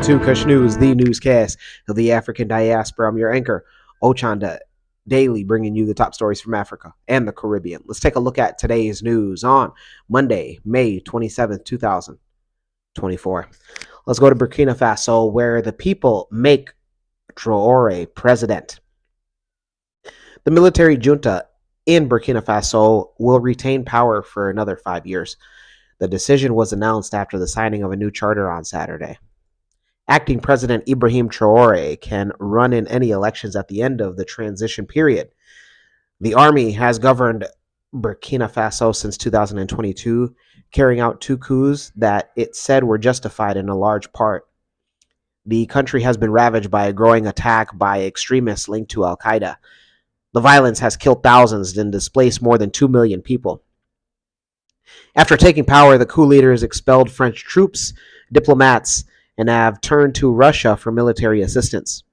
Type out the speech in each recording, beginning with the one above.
to Kush News, the newscast of the African diaspora. I'm your anchor, Ochanda, daily bringing you the top stories from Africa and the Caribbean. Let's take a look at today's news on Monday, May 27th, 2024. Let's go to Burkina Faso, where the people make Traoré president. The military junta in Burkina Faso will retain power for another 5 years. The decision was announced after the signing of a new charter on Saturday. Acting President Ibrahim Traoré can run in any elections at the end of the transition period. The army has governed Burkina Faso since 2022, carrying out 2 coups that it said were justified in a large part. The country has been ravaged by a growing attack by extremists linked to Al-Qaeda. The violence has killed thousands and displaced more than 2 million people. After taking power, the coup leaders expelled French troops, diplomats, and have turned to Russia for military assistance.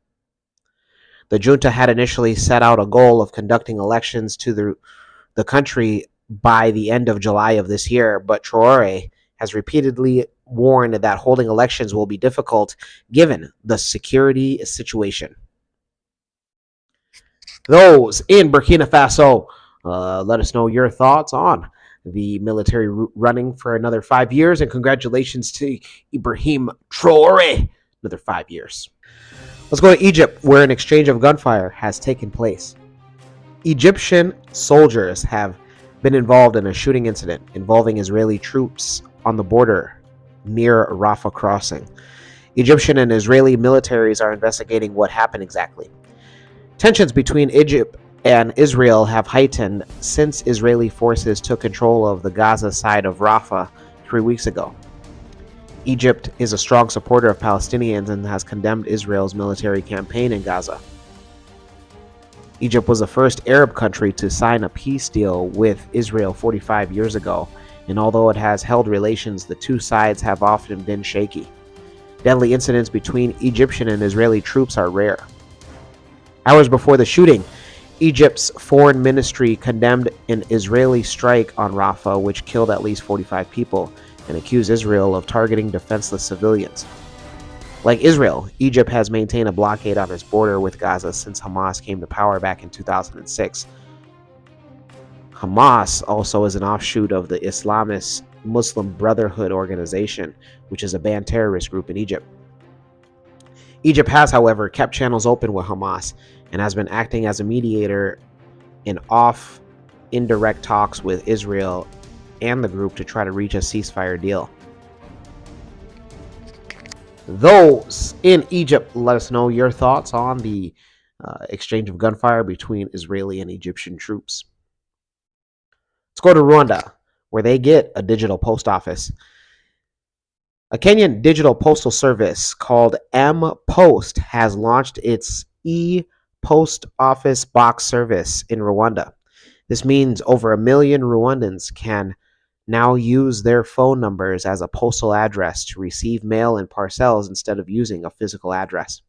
The junta had initially set out a goal of conducting elections to the country by the end of July of this year, but Traoré has repeatedly warned that holding elections will be difficult given the security situation. Those in Burkina Faso, let us know your thoughts on the military running for another 5 years, and congratulations to Ibrahim Traoré, another 5 years. Let's go to Egypt, where an exchange of gunfire has taken place. Egyptian soldiers have been involved in a shooting incident involving Israeli troops on the border near Rafah crossing. Egyptian and Israeli militaries are investigating what happened exactly. Tensions between Egypt and Israel have heightened since Israeli forces took control of the Gaza side of Rafah 3 weeks ago. Egypt is a strong supporter of Palestinians and has condemned Israel's military campaign in Gaza. Egypt was the first Arab country to sign a peace deal with Israel 45 years ago, and although it has held relations, the two sides have often been shaky. Deadly incidents between Egyptian and Israeli troops are rare. Hours before the shooting, Egypt's foreign ministry condemned an Israeli strike on Rafah, which killed at least 45 people, and accused Israel of targeting defenseless civilians. Like Israel, Egypt has maintained a blockade on its border with Gaza since Hamas came to power back in 2006. Hamas also is an offshoot of the Islamist Muslim Brotherhood organization, which is a banned terrorist group in Egypt. Egypt has, however, kept channels open with Hamas and has been acting as a mediator in indirect talks with Israel and the group to try to reach a ceasefire deal. Those in Egypt, let us know your thoughts on the exchange of gunfire between Israeli and Egyptian troops. Let's go to Rwanda, where they get a digital post office. A Kenyan digital postal service called M-Post has launched its e-post office box service in Rwanda. This means over 1 million Rwandans can now use their phone numbers as a postal address to receive mail and parcels instead of using a physical address.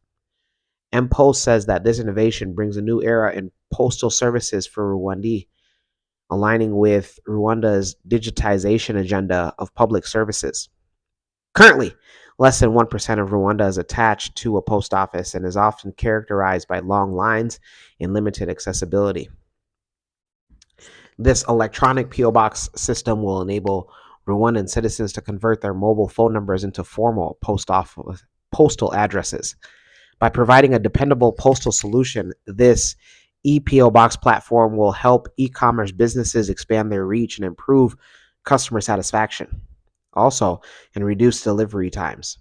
M-Post says that this innovation brings a new era in postal services for Rwanda, aligning with Rwanda's digitization agenda of public services. Currently, less than 1% of Rwanda is attached to a post office and is often characterized by long lines and limited accessibility. This electronic P.O. box system will enable Rwandan citizens to convert their mobile phone numbers into formal postal addresses. By providing a dependable postal solution, this e-P.O. box platform will help e-commerce businesses expand their reach and improve customer satisfaction. Also, and reduce delivery times.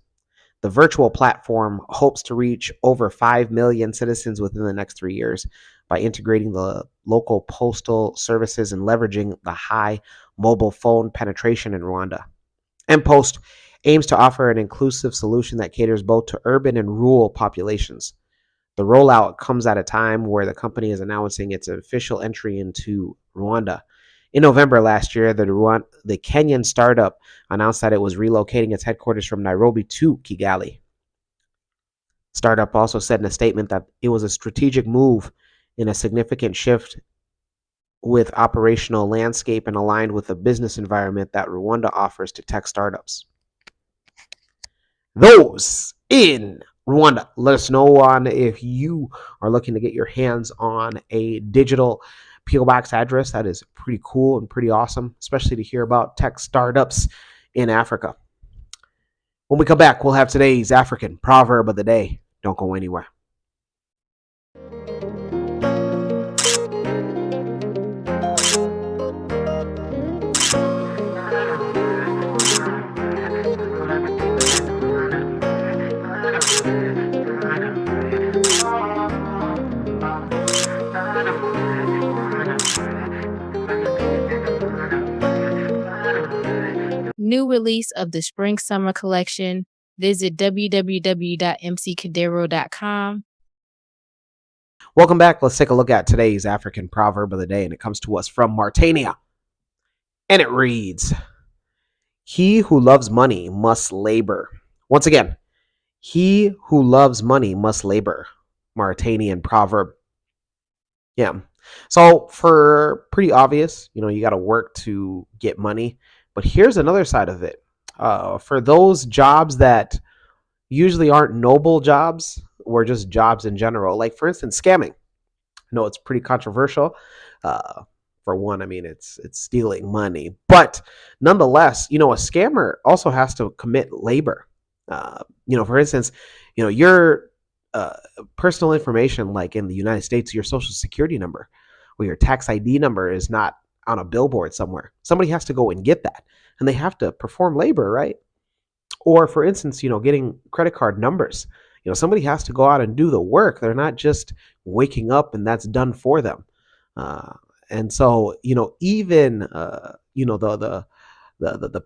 The virtual platform hopes to reach over 5 million citizens within the next 3 years by integrating the local postal services and leveraging the high mobile phone penetration in Rwanda. M-Post aims to offer an inclusive solution that caters both to urban and rural populations. The rollout comes at a time where the company is announcing its official entry into Rwanda. In November last year, the Kenyan startup announced that it was relocating its headquarters from Nairobi to Kigali. Startup also said in a statement that it was a strategic move in a significant shift with operational landscape and aligned with the business environment that Rwanda offers to tech startups. Those in Rwanda. Let us know on if you are looking to get your hands on a digital PO box address. That is pretty cool and pretty awesome, especially to hear about tech startups in Africa. When we come back, we'll have today's African proverb of the day. Don't go anywhere. New release of the Spring Summer Collection. Visit www.mccadero.com. Welcome back. Let's take a look at today's African proverb of the day, and it comes to us from Mauritania. And it reads, "He who loves money must labor." Once again, he who loves money must labor. Mauritanian proverb. Yeah. So for pretty obvious, you got to work to get money. But here's another side of it. For those jobs that usually aren't noble jobs or just jobs in general, like for instance, scamming. I know it's pretty controversial. For one, I mean, it's stealing money. But nonetheless, a scammer also has to commit labor. For instance, your personal information, like in the United States, your social security number or your tax ID number is not on a billboard somewhere. Somebody has to go and get that, and they have to perform labor, right? Or for instance, getting credit card numbers. Somebody has to go out and do the work. They're not just waking up and that's done for them. And so, even the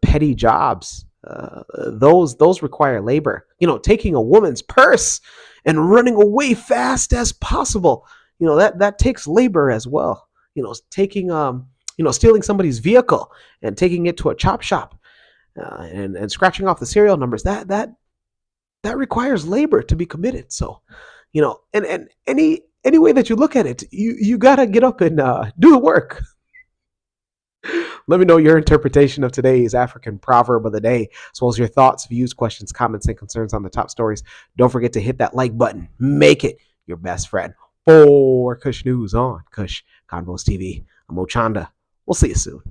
petty jobs, those require labor. Taking a woman's purse and running away fast as possible. That takes labor as well. Taking stealing somebody's vehicle and taking it to a chop shop and scratching off the serial numbers. That requires labor to be committed. So, and any way that you look at it, you gotta get up and do the work. Let me know your interpretation of today's African proverb of the day, as well as your thoughts, views, questions, comments, and concerns on the top stories. Don't forget to hit that like button. Make it your best friend. For Kush News on Kush Convos TV, I'm Ochanda. We'll see you soon.